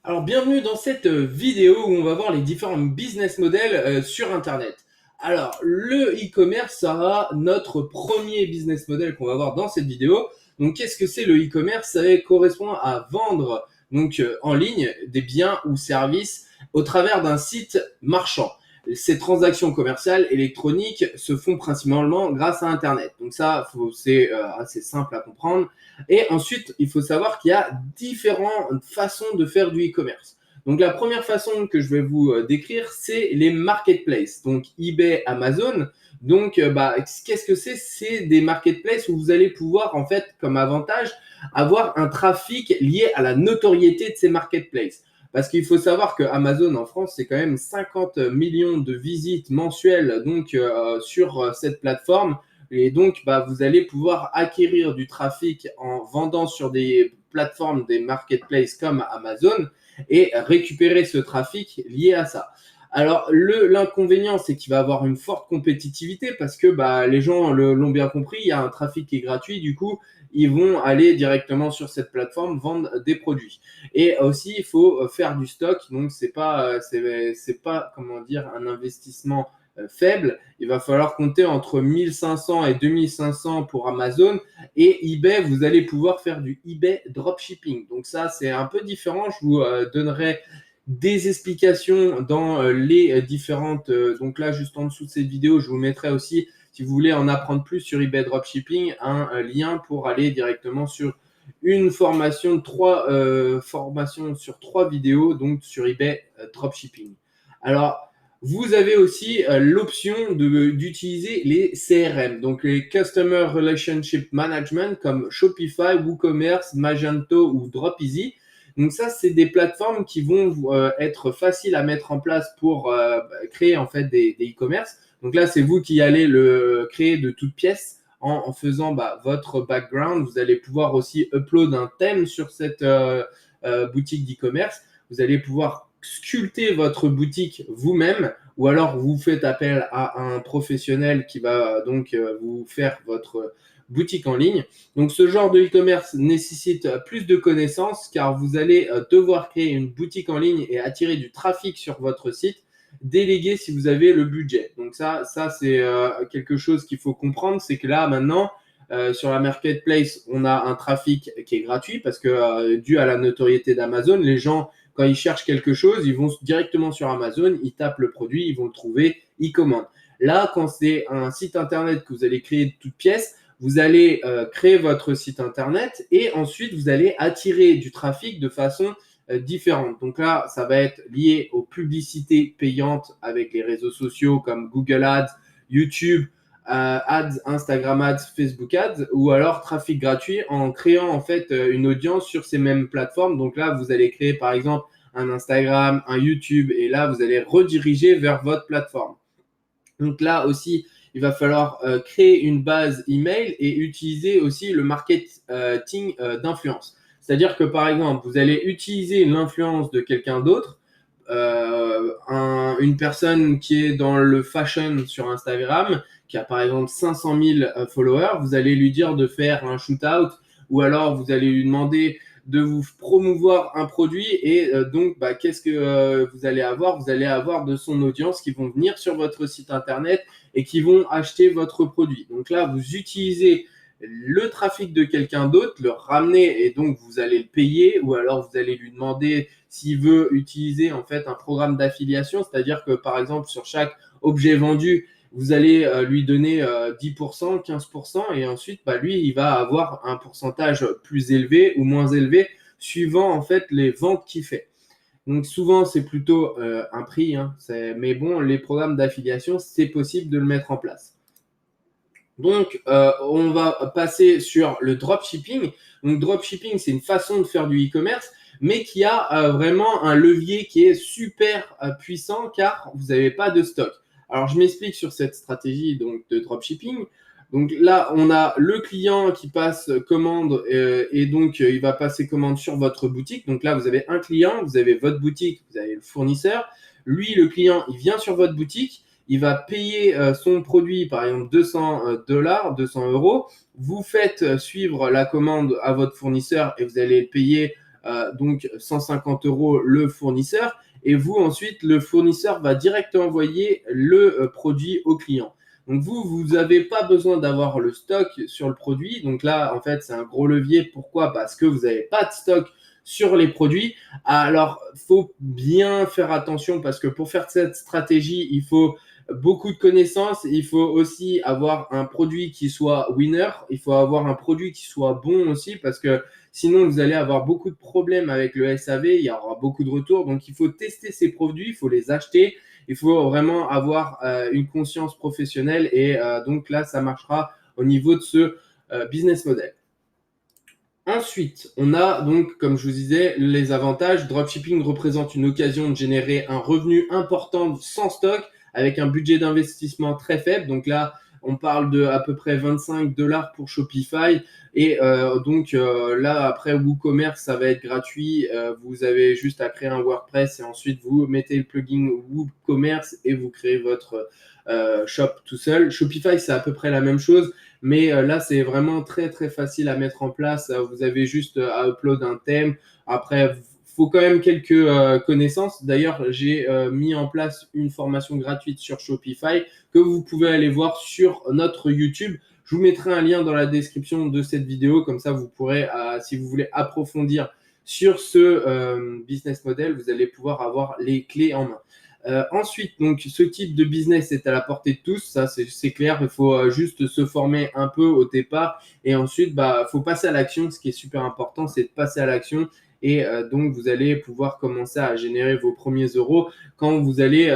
Alors bienvenue dans cette vidéo où on va voir les différents business models sur Internet. Alors le e-commerce sera notre premier business model qu'on va voir dans cette vidéo. Donc qu'est-ce que c'est le e-commerce? Ça correspond à vendre en ligne des biens ou services au travers d'un site marchand. Ces transactions commerciales électroniques se font principalement grâce à Internet. Donc ça, c'est assez simple à comprendre. Et ensuite, il faut savoir qu'il y a différentes façons de faire du e-commerce. Donc la première façon que je vais vous décrire, c'est les marketplaces, donc eBay, Amazon. Qu'est-ce que c'est? C'est des marketplaces où vous allez pouvoir, en fait, comme avantage, avoir un trafic lié à la notoriété de ces marketplaces. Parce qu'il faut savoir que Amazon en France, c'est quand même 50 millions de visites mensuelles sur cette plateforme. Et donc, vous allez pouvoir acquérir du trafic en vendant sur des plateformes, des marketplaces comme Amazon et récupérer ce trafic lié à ça. Alors, l'inconvénient, c'est qu'il va avoir une forte compétitivité parce que les gens l'ont bien compris, il y a un trafic qui est gratuit, du coup, ils vont aller directement sur cette plateforme vendre des produits. Et aussi, il faut faire du stock, donc c'est pas comment dire un investissement faible. Il va falloir compter entre 1500 et 2500 pour Amazon et eBay, vous allez pouvoir faire du eBay dropshipping. Donc ça, c'est un peu différent. Je vous donnerai des explications dans les différentes. Donc là, juste en dessous de cette vidéo, je vous mettrai aussi, si vous voulez en apprendre plus sur eBay dropshipping, un lien pour aller directement sur une formation de trois formations sur 3 vidéos, donc sur eBay dropshipping. Alors, vous avez aussi l'option d'utiliser les CRM, donc les Customer Relationship Management comme Shopify, WooCommerce, Magento ou DropEasy. Donc ça, c'est des plateformes qui vont être faciles à mettre en place pour créer en fait des e-commerce. Donc là, c'est vous qui allez le créer de toutes pièces en faisant votre background. Vous allez pouvoir aussi upload un thème sur cette boutique d'e-commerce. Vous allez pouvoir sculpter votre boutique vous-même ou alors vous faites appel à un professionnel qui va vous faire votre boutique en ligne. Donc ce genre de e-commerce nécessite plus de connaissances car vous allez devoir créer une boutique en ligne et attirer du trafic sur votre site, déléguer si vous avez le budget. Donc ça c'est quelque chose qu'il faut comprendre, c'est que là maintenant sur la marketplace, on a un trafic qui est gratuit parce que dû à la notoriété d'Amazon, les gens quand ils cherchent quelque chose, ils vont directement sur Amazon, ils tapent le produit, ils vont le trouver, ils commandent. Là, quand c'est un site internet que vous allez créer de toutes pièces, vous allez créer votre site internet et ensuite vous allez attirer du trafic de façon différente. Donc là, ça va être lié aux publicités payantes avec les réseaux sociaux comme Google Ads, YouTube, Ads, Instagram Ads, Facebook Ads, ou alors trafic gratuit en créant en fait une audience sur ces mêmes plateformes. Donc là, vous allez créer par exemple un Instagram, un YouTube, et là, vous allez rediriger vers votre plateforme. Donc là aussi, il va falloir créer une base email et utiliser aussi le marketing d'influence. C'est-à-dire que par exemple, vous allez utiliser l'influence de quelqu'un d'autre, une personne qui est dans le fashion sur Instagram, qui a par exemple 500 000 followers, vous allez lui dire de faire un shoot-out ou alors vous allez lui demander de vous promouvoir un produit et qu'est-ce que vous allez avoir? Vous allez avoir de son audience qui vont venir sur votre site internet et qui vont acheter votre produit. Donc là, vous utilisez le trafic de quelqu'un d'autre, le ramener et donc vous allez le payer ou alors vous allez lui demander s'il veut utiliser en fait un programme d'affiliation, c'est-à-dire que par exemple sur chaque objet vendu, vous allez lui donner 10%, 15% et ensuite lui il va avoir un pourcentage plus élevé ou moins élevé suivant en fait les ventes qu'il fait. Donc souvent c'est plutôt un prix, hein, mais bon les programmes d'affiliation c'est possible de le mettre en place. Donc, on va passer sur le dropshipping. Donc, dropshipping, c'est une façon de faire du e-commerce, mais qui a vraiment un levier qui est super puissant car vous n'avez pas de stock. Alors, je m'explique sur cette stratégie donc, de dropshipping. Donc là, on a le client qui passe commande il va passer commande sur votre boutique. Donc là, vous avez un client, vous avez votre boutique, vous avez le fournisseur. Lui, le client, il vient sur votre boutique il va payer son produit, par exemple 200 $, 200 euros. Vous faites suivre la commande à votre fournisseur et vous allez le payer donc 150 € le fournisseur. Et vous, ensuite, le fournisseur va directement envoyer le produit au client. Donc vous n'avez pas besoin d'avoir le stock sur le produit. Donc là, en fait, c'est un gros levier. Pourquoi? Parce que vous n'avez pas de stock sur les produits. Alors, faut bien faire attention parce que pour faire cette stratégie, il faut beaucoup de connaissances. Il faut aussi avoir un produit qui soit winner. Il faut avoir un produit qui soit bon aussi parce que sinon, vous allez avoir beaucoup de problèmes avec le SAV. Il y aura beaucoup de retours. Donc, il faut tester ces produits. Il faut les acheter. Il faut vraiment avoir une conscience professionnelle. Et donc là, ça marchera au niveau de ce business model. Ensuite, on a donc, comme je vous disais, les avantages. Dropshipping représente une occasion de générer un revenu important sans stock avec un budget d'investissement très faible. Donc là, on parle de à peu près 25 $ pour Shopify. Et donc là, après WooCommerce, ça va être gratuit. Vous avez juste à créer un WordPress et ensuite vous mettez le plugin WooCommerce et vous créez votre shop tout seul. Shopify, c'est à peu près la même chose. Mais là, c'est vraiment très, très facile à mettre en place. Vous avez juste à upload un thème. Après, faut quand même quelques connaissances. D'ailleurs, j'ai mis en place une formation gratuite sur Shopify que vous pouvez aller voir sur notre YouTube. Je vous mettrai un lien dans la description de cette vidéo. Comme ça, vous pourrez, si vous voulez approfondir sur ce business model, vous allez pouvoir avoir les clés en main. Ensuite, donc, ce type de business est à la portée de tous, ça c'est clair. Il faut juste se former un peu au départ et ensuite, faut passer à l'action. Ce qui est super important, c'est de passer à l'action et donc vous allez pouvoir commencer à générer vos premiers euros quand vous allez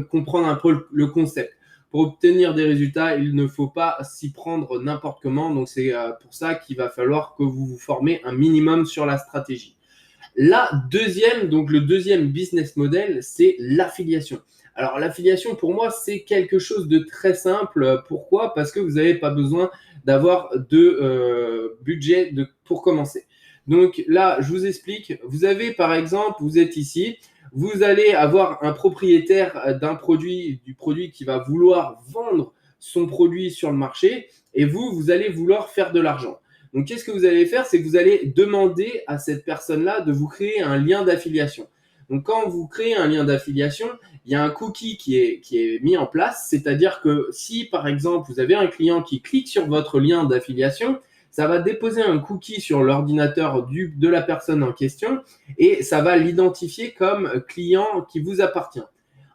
comprendre un peu le concept. Pour obtenir des résultats, il ne faut pas s'y prendre n'importe comment. Donc, c'est pour ça qu'il va falloir que vous vous formez un minimum sur la stratégie. Le deuxième business model, c'est l'affiliation. Alors, l'affiliation, pour moi, c'est quelque chose de très simple. Pourquoi? Parce que vous n'avez pas besoin d'avoir de budget pour commencer. Donc là, je vous explique. Vous avez, par exemple, vous êtes ici. Vous allez avoir un propriétaire du produit qui va vouloir vendre son produit sur le marché et vous allez vouloir faire de l'argent. Donc, qu'est-ce que vous allez faire? C'est que vous allez demander à cette personne-là de vous créer un lien d'affiliation. Donc, quand vous créez un lien d'affiliation, il y a un cookie qui est mis en place. C'est-à-dire que si, par exemple, vous avez un client qui clique sur votre lien d'affiliation, ça va déposer un cookie sur l'ordinateur de la personne en question et ça va l'identifier comme client qui vous appartient.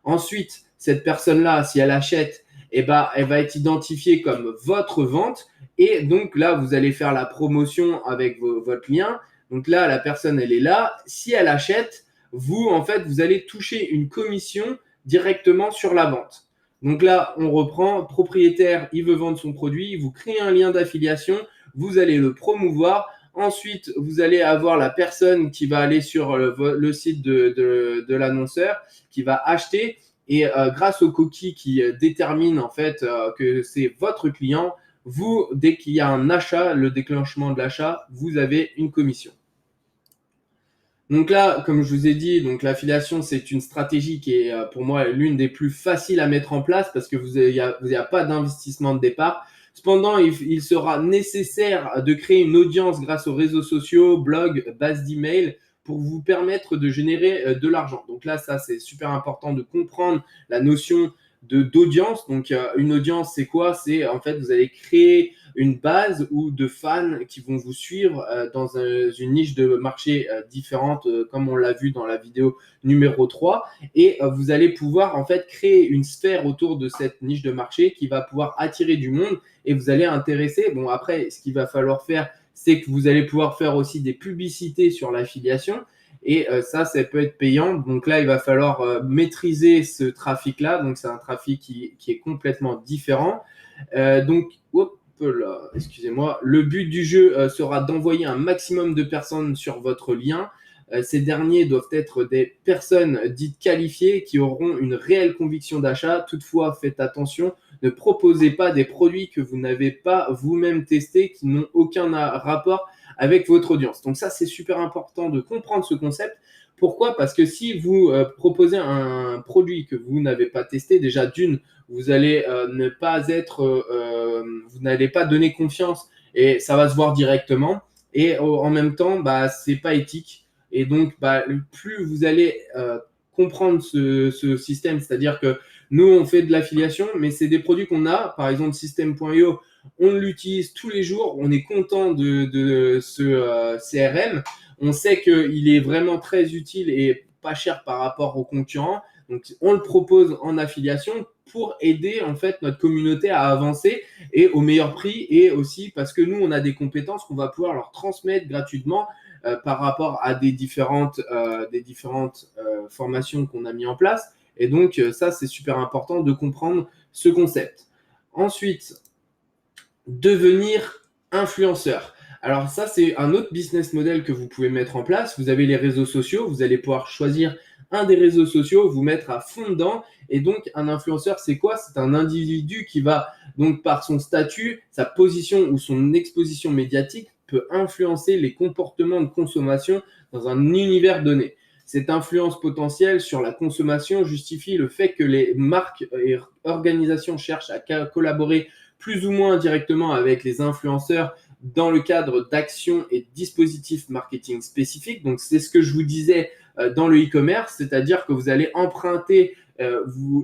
Ensuite, cette personne-là, si elle achète, elle va être identifiée comme votre vente. Et donc là, vous allez faire la promotion avec votre lien. Donc là, la personne, elle est là. Si elle achète, en fait, vous allez toucher une commission directement sur la vente. Donc là, on reprend. Propriétaire, il veut vendre son produit. Vous créez un lien d'affiliation. Vous allez le promouvoir. Ensuite, vous allez avoir la personne qui va aller sur le site de l'annonceur, qui va acheter. Et grâce au cookie qui détermine en fait que c'est votre client, dès qu'il y a un achat, le déclenchement de l'achat, vous avez une commission. Donc là, comme je vous ai dit, donc l'affiliation, c'est une stratégie qui est pour moi l'une des plus faciles à mettre en place parce que vous n'y a pas d'investissement de départ. Cependant, il sera nécessaire de créer une audience grâce aux réseaux sociaux, blogs, bases d'email pour vous permettre de générer de l'argent. Donc là, ça, c'est super important de comprendre la notion d'audience. Donc, une audience, c'est quoi? C'est en fait, vous allez créer une base ou de fans qui vont vous suivre dans une niche de marché différente, comme on l'a vu dans la vidéo numéro 3. Et vous allez pouvoir en fait créer une sphère autour de cette niche de marché qui va pouvoir attirer du monde et vous allez intéresser. Bon, après, ce qu'il va falloir faire, c'est que vous allez pouvoir faire aussi des publicités sur l'affiliation. Et ça peut être payant. Donc là, il va falloir maîtriser ce trafic-là. Donc, c'est un trafic qui est complètement différent. Excusez-moi. Le but du jeu sera d'envoyer un maximum de personnes sur votre lien. Ces derniers doivent être des personnes dites qualifiées qui auront une réelle conviction d'achat. Toutefois, faites attention, ne proposez pas des produits que vous n'avez pas vous-même testés, qui n'ont aucun rapport avec votre audience. Donc ça, c'est super important de comprendre ce concept. Pourquoi? Parce que si vous proposez un produit que vous n'avez pas testé, déjà d'une, vous allez vous n'allez pas donner confiance et ça va se voir directement. Et en même temps, c'est pas éthique. Et donc, plus vous allez comprendre ce système, c'est-à-dire que nous, on fait de l'affiliation, mais c'est des produits qu'on a, par exemple System.io, on l'utilise tous les jours, on est content de ce CRM, on sait qu'il est vraiment très utile et pas cher par rapport aux concurrents, donc on le propose en affiliation pour aider en fait notre communauté à avancer et au meilleur prix, et aussi parce que nous, on a des compétences qu'on va pouvoir leur transmettre gratuitement par rapport à des différentes formations qu'on a mis en place. Et donc, ça, c'est super important de comprendre ce concept. Ensuite, devenir influenceur. Alors ça, c'est un autre business model que vous pouvez mettre en place. Vous avez les réseaux sociaux, vous allez pouvoir choisir un des réseaux sociaux, vous mettre à fond dedans. Et donc, un influenceur, c'est quoi? C'est un individu qui va, donc par son statut, sa position ou son exposition médiatique, peut influencer les comportements de consommation dans un univers donné. Cette influence potentielle sur la consommation justifie le fait que les marques et organisations cherchent à collaborer plus ou moins directement avec les influenceurs dans le cadre d'actions et de dispositifs marketing spécifiques. Donc, c'est ce que je vous disais dans le e-commerce, c'est-à-dire que vous allez emprunter,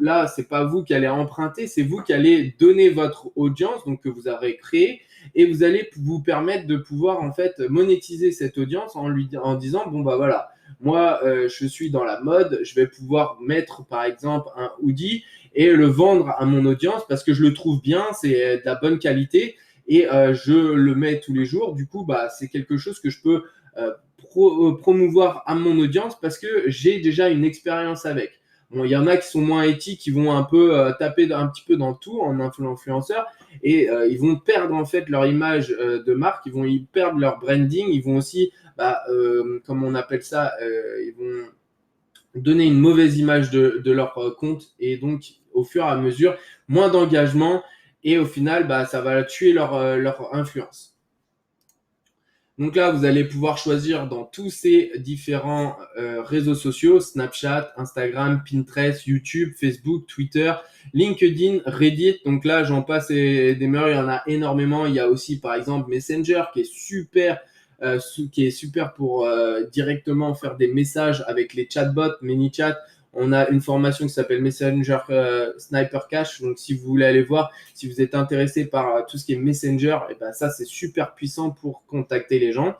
là, c'est pas vous qui allez emprunter, c'est vous qui allez donner votre audience, donc que vous aurez créée, et vous allez vous permettre de pouvoir en fait monétiser cette audience en disant, bon bah voilà, moi je suis dans la mode, je vais pouvoir mettre par exemple un hoodie et le vendre à mon audience parce que je le trouve bien, c'est de la bonne qualité et je le mets tous les jours. Du coup, c'est quelque chose que je peux promouvoir à mon audience parce que j'ai déjà une expérience avec. Bon, il y en a qui sont moins éthiques, qui vont un peu taper un petit peu dans tout en influenceur et ils vont perdre en fait leur image de marque, ils vont y perdre leur branding, ils vont aussi, comme on appelle ça, ils vont donner une mauvaise image de leur compte et donc au fur et à mesure, moins d'engagement et au final, ça va tuer leur influence. Donc là, vous allez pouvoir choisir dans tous ces différents réseaux sociaux, Snapchat, Instagram, Pinterest, YouTube, Facebook, Twitter, LinkedIn, Reddit. Donc là, j'en passe des meilleurs, il y en a énormément. Il y a aussi, par exemple, Messenger qui est super pour directement faire des messages avec les chatbots, ManyChat. On a une formation qui s'appelle Messenger Sniper Cache. Donc, si vous voulez aller voir, si vous êtes intéressé par tout ce qui est Messenger, et ça, c'est super puissant pour contacter les gens.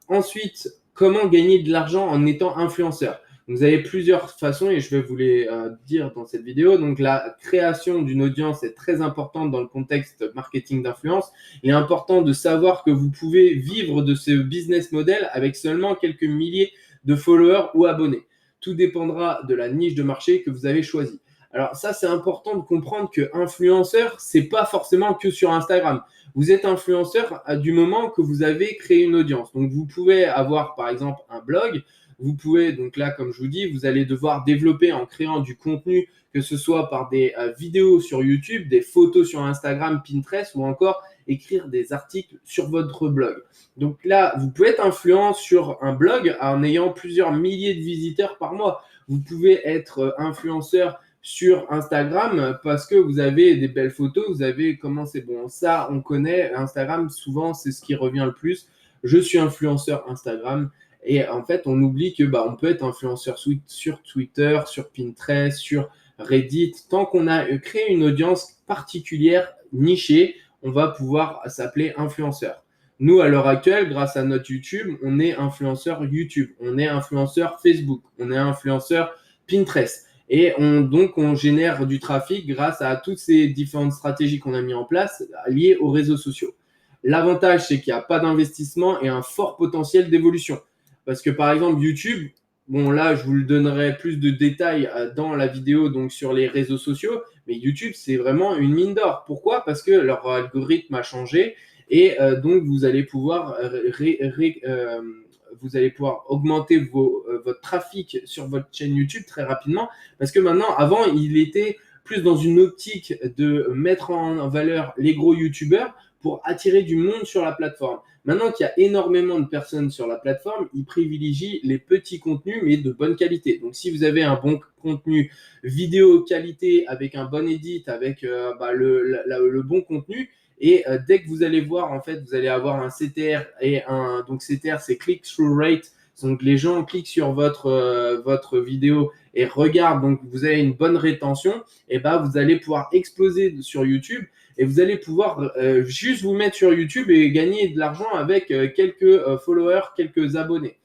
Ensuite, comment gagner de l'argent en étant influenceur? Vous avez plusieurs façons et je vais vous les dire dans cette vidéo. Donc, la création d'une audience est très importante dans le contexte marketing d'influence. Il est important de savoir que vous pouvez vivre de ce business model avec seulement quelques milliers de followers ou abonnés. Tout dépendra de la niche de marché que vous avez choisie. Alors ça, c'est important de comprendre que influenceur, c'est pas forcément que sur Instagram. Vous êtes influenceur du moment que vous avez créé une audience. Donc, vous pouvez avoir, par exemple, un blog. Vous pouvez, donc là, comme je vous dis, vous allez devoir développer en créant du contenu, que ce soit par des vidéos sur YouTube, des photos sur Instagram, Pinterest ou encore écrire des articles sur votre blog. Donc là, vous pouvez être influent sur un blog en ayant plusieurs milliers de visiteurs par mois. Vous pouvez être influenceur sur Instagram parce que vous avez des belles photos, vous avez comment c'est bon. Ça, on connaît Instagram, souvent, c'est ce qui revient le plus. Je suis influenceur Instagram. Et en fait, on oublie que on peut être influenceur sur Twitter, sur Pinterest, sur Reddit. Tant qu'on a créé une audience particulière, nichée, on va pouvoir s'appeler influenceur. Nous, à l'heure actuelle, grâce à notre YouTube, on est influenceur YouTube, on est influenceur Facebook, on est influenceur Pinterest. Et donc, on génère du trafic grâce à toutes ces différentes stratégies qu'on a mis en place liées aux réseaux sociaux. L'avantage, c'est qu'il n'y a pas d'investissement et un fort potentiel d'évolution. Parce que par exemple, YouTube, bon là, je vous le donnerai plus de détails dans la vidéo donc sur les réseaux sociaux, mais YouTube, c'est vraiment une mine d'or. Pourquoi? Parce que leur algorithme a changé et donc vous allez pouvoir augmenter votre trafic sur votre chaîne YouTube très rapidement. Parce que maintenant, avant, il était plus dans une optique de mettre en valeur les gros YouTubeurs pour attirer du monde sur la plateforme. Maintenant qu'il y a énormément de personnes sur la plateforme, ils privilégient les petits contenus, mais de bonne qualité. Donc, si vous avez un bon contenu vidéo qualité, avec un bon edit, avec le bon contenu, et dès que vous allez voir, en fait, vous allez avoir un CTR donc CTR, c'est click-through rate Donc les gens cliquent sur votre vidéo et regardent, donc vous avez une bonne rétention, et ben vous allez pouvoir exploser sur YouTube et vous allez pouvoir juste vous mettre sur YouTube et gagner de l'argent avec quelques followers, quelques abonnés.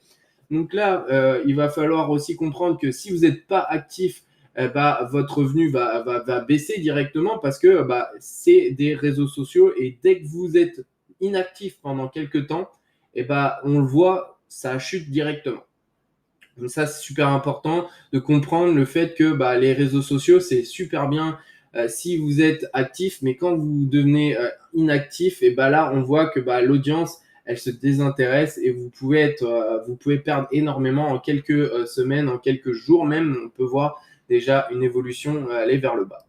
Donc là, il va falloir aussi comprendre que si vous n'êtes pas actif, votre revenu va baisser directement parce que c'est des réseaux sociaux et dès que vous êtes inactif pendant quelques temps, on le voit, ça chute directement. Donc ça, c'est super important de comprendre le fait que les réseaux sociaux, c'est super bien si vous êtes actif, mais quand vous devenez inactif, et là, on voit que l'audience, elle se désintéresse et vous pouvez perdre énormément en quelques semaines, en quelques jours même. On peut voir déjà une évolution aller vers le bas.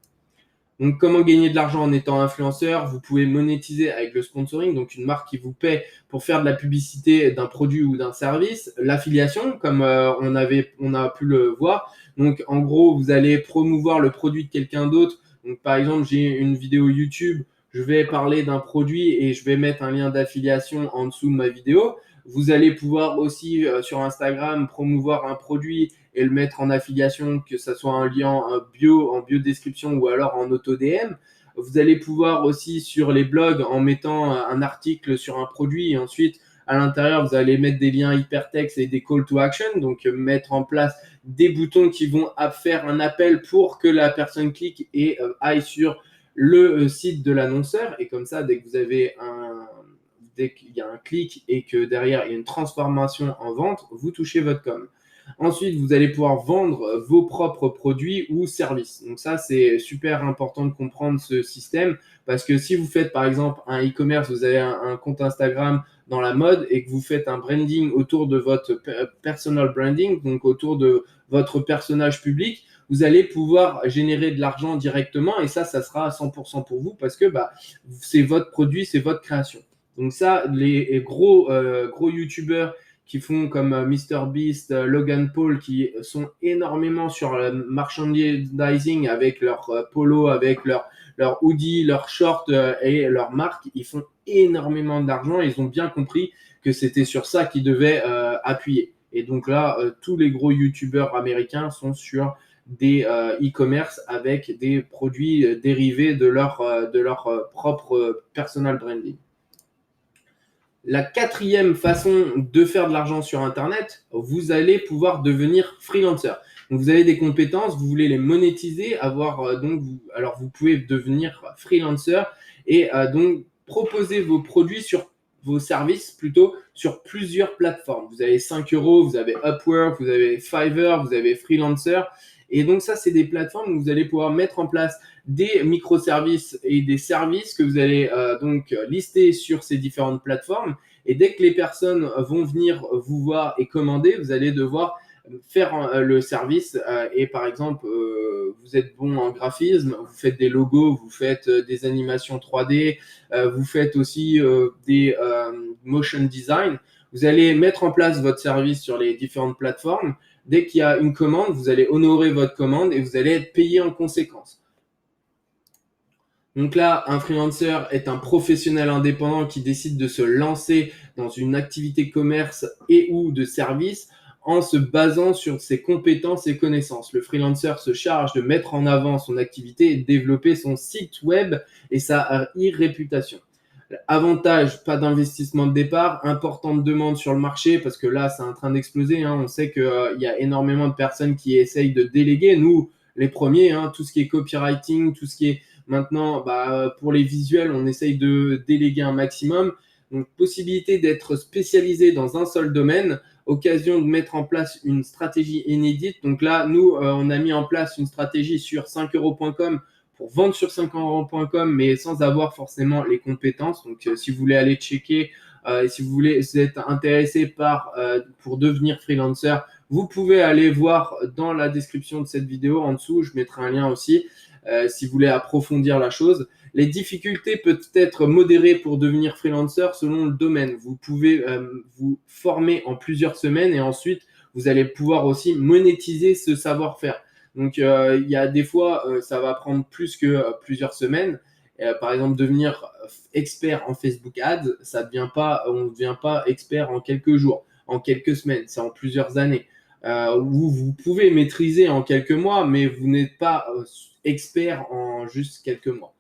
Donc, comment gagner de l'argent en étant influenceur? Vous pouvez monétiser avec le sponsoring, donc une marque qui vous paie pour faire de la publicité d'un produit ou d'un service. L'affiliation, comme on a pu le voir. Donc, en gros, vous allez promouvoir le produit de quelqu'un d'autre. Donc, par exemple, j'ai une vidéo YouTube, je vais parler d'un produit et je vais mettre un lien d'affiliation en dessous de ma vidéo. Vous allez pouvoir aussi sur Instagram promouvoir un produit et le mettre en affiliation, que ce soit un lien en bio description ou alors en auto DM. Vous allez pouvoir aussi sur les blogs en mettant un article sur un produit et ensuite à l'intérieur vous allez mettre des liens hypertextes et des call to action, donc mettre en place des boutons qui vont faire un appel pour que la personne clique et aille sur le site de l'annonceur. Et comme ça, dès qu'il y a un clic et que derrière il y a une transformation en vente, vous touchez votre com. Ensuite, vous allez pouvoir vendre vos propres produits ou services. Donc ça, c'est super important de comprendre ce système parce que si vous faites par exemple un e-commerce, vous avez un compte Instagram dans la mode et que vous faites un branding autour de votre personal branding, donc autour de votre personnage public, vous allez pouvoir générer de l'argent directement et ça sera à 100% pour vous parce que c'est votre produit, c'est votre création. Donc ça, les gros youtubeurs qui font comme MrBeast, Logan Paul, qui sont énormément sur le merchandising avec leur polo, avec leur hoodie, leur short et leur marque. Ils font énormément d'argent et ils ont bien compris que c'était sur ça qu'ils devaient appuyer. Et donc là, tous les gros youtubeurs américains sont sur des e-commerce avec des produits dérivés de leur propre personal branding. La quatrième façon de faire de l'argent sur Internet, vous allez pouvoir devenir freelancer. Donc, vous avez des compétences, vous voulez les monétiser, alors vous pouvez devenir freelancer et donc proposer vos produits vos services plutôt sur plusieurs plateformes. Vous avez 5 euros, vous avez Upwork, vous avez Fiverr, vous avez Freelancer. Et donc ça, c'est des plateformes où vous allez pouvoir mettre en place des microservices et des services que vous allez lister sur ces différentes plateformes. Et dès que les personnes vont venir vous voir et commander, vous allez devoir faire le service et par exemple, vous êtes bon en graphisme, vous faites des logos, vous faites des animations 3D, vous faites aussi des motion design. Vous allez mettre en place votre service sur les différentes plateformes. Dès qu'il y a une commande, vous allez honorer votre commande et vous allez être payé en conséquence. Donc là, un freelancer est un professionnel indépendant qui décide de se lancer dans une activité commerce et ou de service en se basant sur ses compétences et connaissances. Le freelancer se charge de mettre en avant son activité et de développer son site web et sa e-réputation. Avantage, pas d'investissement de départ, importante demande sur le marché parce que là, c'est en train d'exploser. On sait qu'il y a énormément de personnes qui essayent de déléguer. Nous, les premiers, tout ce qui est copywriting, tout ce qui est maintenant, pour les visuels, on essaye de déléguer un maximum. Donc, possibilité d'être spécialisé dans un seul domaine, occasion de mettre en place une stratégie inédite. Donc là, nous, on a mis en place une stratégie sur 5euros.com pour vendre sur 5euros.com, mais sans avoir forcément les compétences. Donc, si vous voulez aller checker, si vous êtes intéressé pour devenir freelancer, vous pouvez aller voir dans la description de cette vidéo en dessous. Je mettrai un lien aussi si vous voulez approfondir la chose. Les difficultés peuvent être modérées pour devenir freelancer selon le domaine. Vous pouvez vous former en plusieurs semaines et ensuite, vous allez pouvoir aussi monétiser ce savoir-faire. Donc, il y a des fois, ça va prendre plus que plusieurs semaines. Par exemple, devenir expert en Facebook Ads, on ne devient pas expert en quelques jours. en quelques semaines, c'est en plusieurs années. Vous pouvez maîtriser en quelques mois, mais vous n'êtes pas expert en juste quelques mois.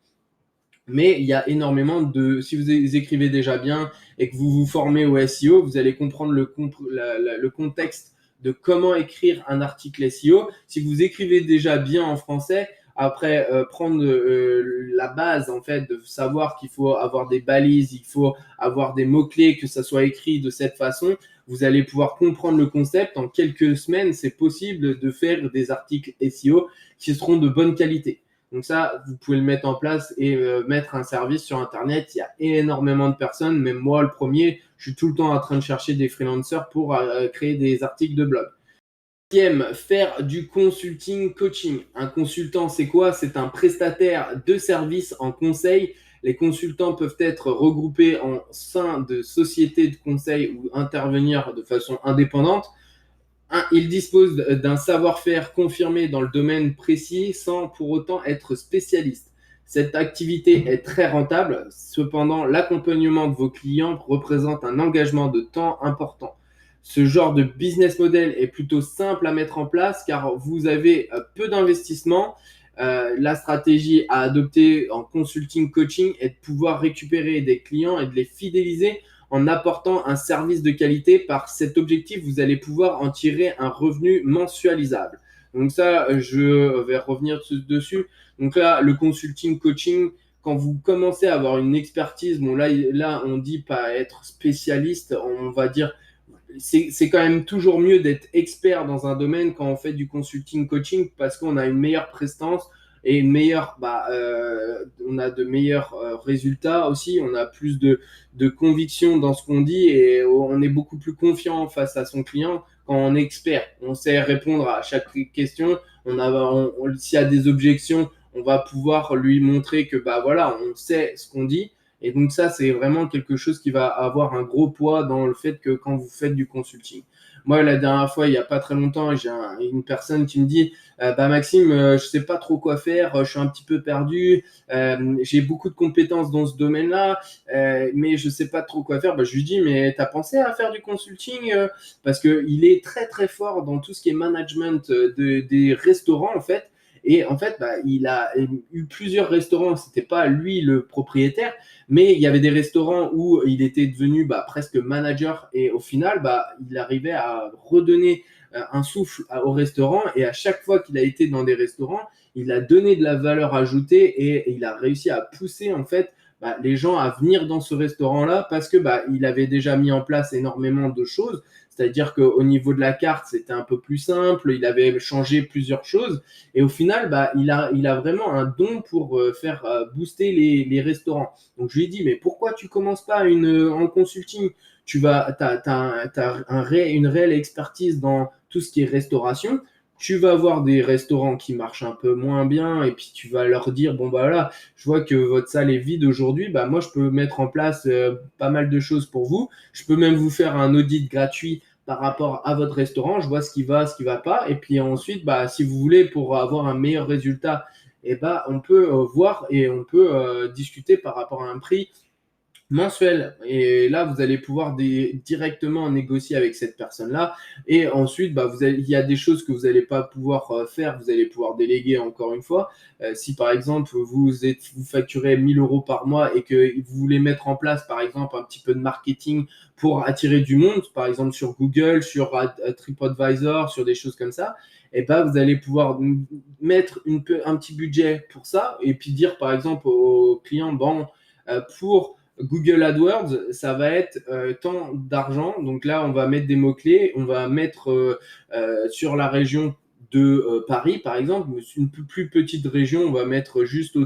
Mais il y a énormément si vous écrivez déjà bien et que vous vous formez au SEO, vous allez comprendre le contexte de comment écrire un article SEO. Si vous écrivez déjà bien en français, après prendre la base en fait de savoir qu'il faut avoir des balises, il faut avoir des mots-clés, que ça soit écrit de cette façon, vous allez pouvoir comprendre le concept. En quelques semaines, c'est possible de faire des articles SEO qui seront de bonne qualité. Donc ça, vous pouvez le mettre en place et mettre un service sur Internet. Il y a énormément de personnes, même moi le premier, je suis tout le temps en train de chercher des freelancers pour créer des articles de blog. Deuxième, faire du consulting coaching. Un consultant, c'est quoi? C'est un prestataire de services en conseil. Les consultants peuvent être regroupés en sein de sociétés de conseil ou intervenir de façon indépendante. Il dispose d'un savoir-faire confirmé dans le domaine précis sans pour autant être spécialiste. Cette activité est très rentable. Cependant, l'accompagnement de vos clients représente un engagement de temps important. Ce genre de business model est plutôt simple à mettre en place car vous avez peu d'investissement. La stratégie à adopter en consulting coaching est de pouvoir récupérer des clients et de les fidéliser en apportant un service de qualité. Par cet objectif, vous allez pouvoir en tirer un revenu mensualisable. Donc ça, je vais revenir dessus. Donc là, le consulting coaching, quand vous commencez à avoir une expertise, bon là on dit pas être spécialiste, on va dire c'est quand même toujours mieux d'être expert dans un domaine quand on fait du consulting coaching parce qu'on a une meilleure prestance et on a de meilleurs résultats aussi, on a plus de conviction dans ce qu'on dit et on est beaucoup plus confiant face à son client quand on est expert. On sait répondre à chaque question, s'il y a des objections, on va pouvoir lui montrer que voilà, on sait ce qu'on dit. Et donc ça, c'est vraiment quelque chose qui va avoir un gros poids dans le fait que quand vous faites du consulting. Moi, la dernière fois, il n'y a pas très longtemps, j'ai une personne qui me dit Maxime, je sais pas trop quoi faire, je suis un petit peu perdu, j'ai beaucoup de compétences dans ce domaine-là, mais je sais pas trop quoi faire. Je lui dis mais t'as pensé à faire du consulting parce que il est très très fort dans tout ce qui est management des restaurants en fait. Et en fait, il a eu plusieurs restaurants. C'était pas lui le propriétaire, mais il y avait des restaurants où il était devenu presque manager. Et au final, il arrivait à redonner un souffle au restaurant. Et à chaque fois qu'il a été dans des restaurants, il a donné de la valeur ajoutée et il a réussi à pousser en fait les gens à venir dans ce restaurant-là parce que il avait déjà mis en place énormément de choses. C'est-à-dire qu'au niveau de la carte, c'était un peu plus simple, il avait changé plusieurs choses. Et au final, il a vraiment un don pour faire booster les restaurants. Donc, je lui ai dit, mais pourquoi tu commences pas en consulting? T'as une réelle expertise dans tout ce qui est restauration. Tu vas avoir des restaurants qui marchent un peu moins bien et puis tu vas leur dire, bon, voilà, je vois que votre salle est vide aujourd'hui. Moi, je peux mettre en place pas mal de choses pour vous. Je peux même vous faire un audit gratuit par rapport à votre restaurant. Je vois ce qui va, ce qui va pas. Et puis ensuite, si vous voulez, pour avoir un meilleur résultat, on peut voir et on peut discuter par rapport à un prix mensuel. Et là, vous allez pouvoir directement négocier avec cette personne-là. Et ensuite, il y a des choses que vous n'allez pas pouvoir faire, vous allez pouvoir déléguer encore une fois. Si par exemple, vous facturez 1 000 € par mois et que vous voulez mettre en place, par exemple, un petit peu de marketing pour attirer du monde, par exemple sur Google, sur TripAdvisor, sur des choses comme ça, vous allez pouvoir mettre un petit budget pour ça et puis dire, par exemple, aux clients, pour Google AdWords, ça va être tant d'argent. Donc là, on va mettre des mots-clés. On va mettre sur la région de Paris, par exemple, une plus petite région, on va mettre juste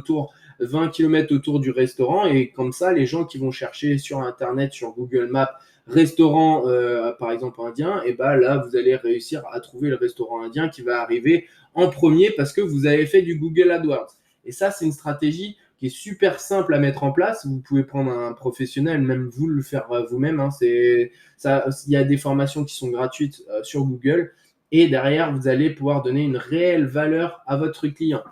20 km autour du restaurant. Et comme ça, les gens qui vont chercher sur Internet, sur Google Maps, restaurant, par exemple, indien, là, vous allez réussir à trouver le restaurant indien qui va arriver en premier parce que vous avez fait du Google AdWords. Et ça, c'est une stratégie qui est super simple à mettre en place. Vous pouvez prendre un professionnel, même vous le faire vous-même. Il y a des formations qui sont gratuites sur Google. Et derrière, vous allez pouvoir donner une réelle valeur à votre client.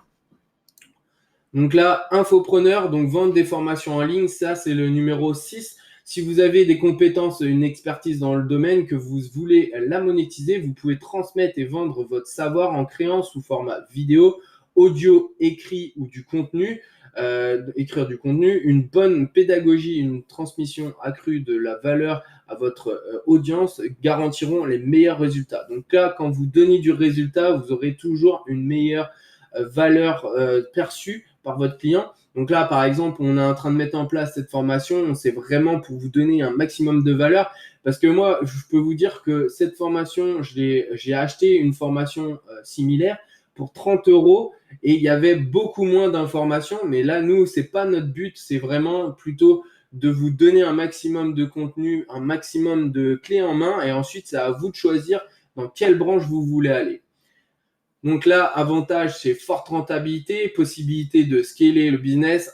Donc là, infopreneur, donc vendre des formations en ligne, ça c'est le numéro 6. Si vous avez des compétences, une expertise dans le domaine, que vous voulez la monétiser, vous pouvez transmettre et vendre votre savoir en créant sous format vidéo, audio, écrit ou du contenu, écrire du contenu, une bonne pédagogie, une transmission accrue de la valeur à votre audience garantiront les meilleurs résultats. Donc là, quand vous donnez du résultat, vous aurez toujours une meilleure valeur perçue par votre client. Donc là, par exemple, on est en train de mettre en place cette formation, c'est vraiment pour vous donner un maximum de valeur. Parce que moi, je peux vous dire que cette formation, j'ai acheté une formation similaire pour 30 € et il y avait beaucoup moins d'informations. Mais là, nous, c'est pas notre but, c'est vraiment plutôt de vous donner un maximum de contenu, un maximum de clés en main. Et ensuite, c'est à vous de choisir dans quelle branche vous voulez aller. Donc là, avantage, c'est forte rentabilité, possibilité de scaler le business,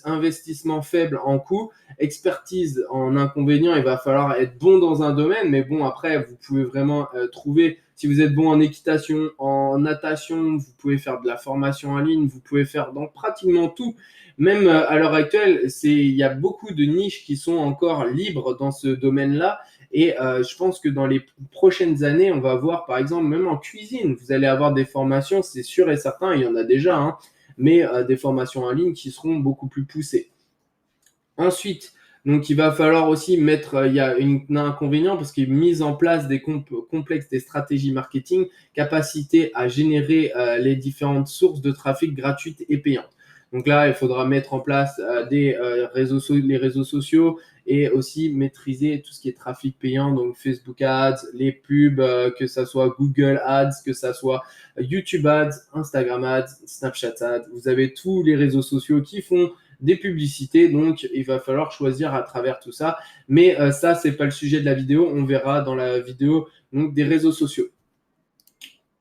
investissement faible en coût, expertise en inconvénient. Il va falloir être bon dans un domaine, mais bon, après, vous pouvez vraiment trouver, si vous êtes bon en équitation, en natation, vous pouvez faire de la formation en ligne, vous pouvez faire dans pratiquement tout. Même à l'heure actuelle, il y a beaucoup de niches qui sont encore libres dans ce domaine-là. Et je pense que dans les prochaines années, on va voir, par exemple, même en cuisine, vous allez avoir des formations, c'est sûr et certain, il y en a déjà, hein, mais des formations en ligne qui seront beaucoup plus poussées. Ensuite, donc il va falloir aussi mettre, il y a un inconvénient parce qu'il est mis en place des complexes, des stratégies marketing, capacité à générer les différentes sources de trafic gratuites et payantes. Donc là, il faudra mettre en place les réseaux sociaux et aussi maîtriser tout ce qui est trafic payant, donc Facebook Ads, les pubs, que ça soit Google Ads, que ça soit YouTube Ads, Instagram Ads, Snapchat Ads. Vous avez tous les réseaux sociaux qui font des publicités, donc il va falloir choisir à travers tout ça. Mais ça, c'est pas le sujet de la vidéo. On verra dans la vidéo donc des réseaux sociaux.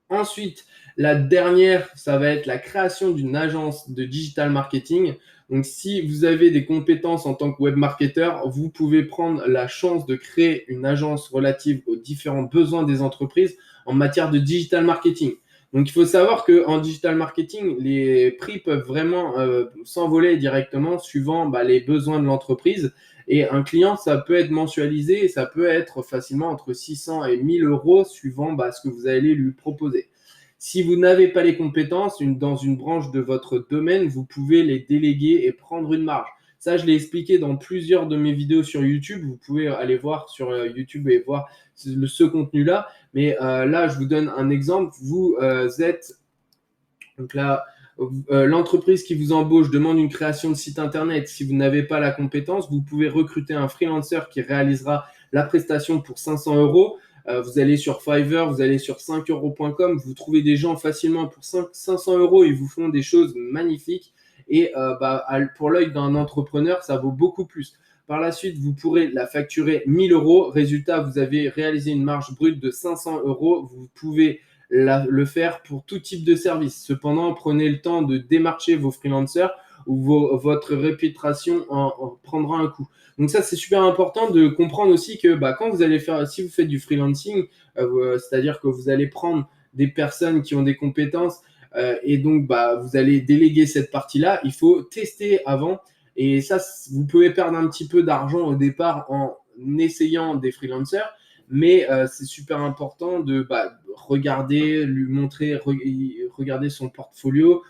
Ensuite, la dernière, ça va être la création d'une agence de digital marketing. Donc, si vous avez des compétences en tant que web marketeur, vous pouvez prendre la chance de créer une agence relative aux différents besoins des entreprises en matière de digital marketing. Donc, il faut savoir qu'en digital marketing, les prix peuvent vraiment s'envoler directement suivant les besoins de l'entreprise. Et un client, ça peut être mensualisé et ça peut être facilement entre 600 et 1000 € suivant ce que vous allez lui proposer. Si vous n'avez pas les compétences dans une branche de votre domaine, vous pouvez les déléguer et prendre une marge. Ça, je l'ai expliqué dans plusieurs de mes vidéos sur YouTube. Vous pouvez aller voir sur YouTube et voir ce contenu-là. Mais là, je vous donne un exemple. Vous êtes... Donc là, l'entreprise qui vous embauche demande une création de site internet. Si vous n'avez pas la compétence, vous pouvez recruter un freelancer qui réalisera la prestation pour 500 €. Vous allez sur Fiverr, vous allez sur 5euros.com, vous trouvez des gens facilement pour 500 €, ils vous font des choses magnifiques. Et pour l'œil d'un entrepreneur, ça vaut beaucoup plus. Par la suite, vous pourrez la facturer 1000 €. Résultat, vous avez réalisé une marge brute de 500 €. Vous pouvez le faire pour tout type de service. Cependant, prenez le temps de démarcher vos freelancers ou votre réputation en prendra un coup. Donc ça, c'est super important de comprendre aussi que quand vous allez si vous faites du freelancing, c'est-à-dire que vous allez prendre des personnes qui ont des compétences et donc vous allez déléguer cette partie-là, il faut tester avant. Et ça, vous pouvez perdre un petit peu d'argent au départ en essayant des freelancers, mais c'est super important de regarder, lui montrer, regarder son portfolio,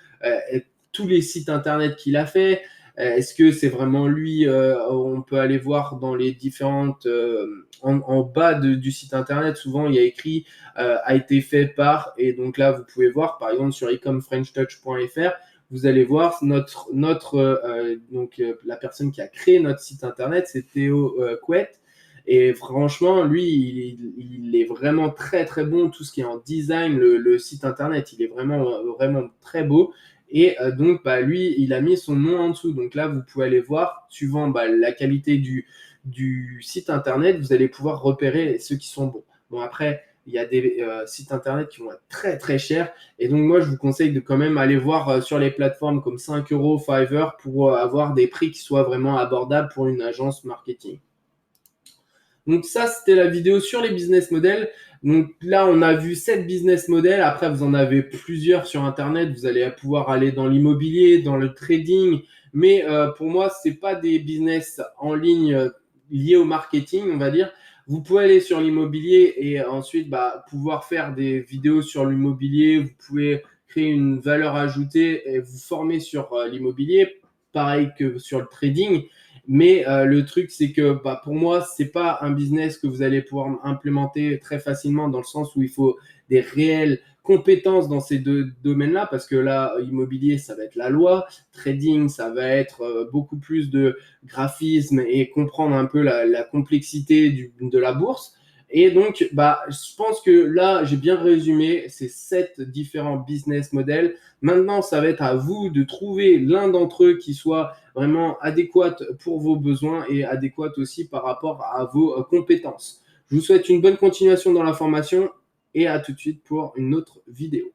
tous les sites internet qu'il a fait. Est-ce que c'est vraiment lui? On peut aller voir dans les différentes en bas du site internet, souvent il y a écrit a été fait par, et donc là vous pouvez voir par exemple sur ecomfrenchtouch.fr, vous allez voir la personne qui a créé notre site internet, c'est Théo Couette. Et franchement, lui, il est vraiment très très bon, tout ce qui est en design, le site internet, il est vraiment très beau. Et donc, lui, il a mis son nom en dessous. Donc là, vous pouvez aller voir, suivant la qualité du site internet, vous allez pouvoir repérer ceux qui sont bons. Bon, après, il y a des sites internet qui vont être très très chers. Et donc, moi, je vous conseille de quand même aller voir sur les plateformes comme 5 €, Fiverr, pour avoir des prix qui soient vraiment abordables pour une agence marketing. Donc ça, c'était la vidéo sur les business models. Donc là, on a vu 7 business models. Après, vous en avez plusieurs sur Internet. Vous allez pouvoir aller dans l'immobilier, dans le trading. Mais pour moi, c'est pas des business en ligne liées au marketing, on va dire. Vous pouvez aller sur l'immobilier et ensuite pouvoir faire des vidéos sur l'immobilier. Vous pouvez créer une valeur ajoutée et vous former sur l'immobilier, pareil que sur le trading. Mais le truc, c'est que pour moi, c'est pas un business que vous allez pouvoir implémenter très facilement dans le sens où il faut des réelles compétences dans ces deux domaines-là, parce que là, immobilier, ça va être la loi, trading, ça va être beaucoup plus de graphisme et comprendre un peu la complexité de la bourse. Et donc, je pense que là, j'ai bien résumé ces 7 différents business models. Maintenant, ça va être à vous de trouver l'un d'entre eux qui soit vraiment adéquat pour vos besoins et adéquat aussi par rapport à vos compétences. Je vous souhaite une bonne continuation dans la formation et à tout de suite pour une autre vidéo.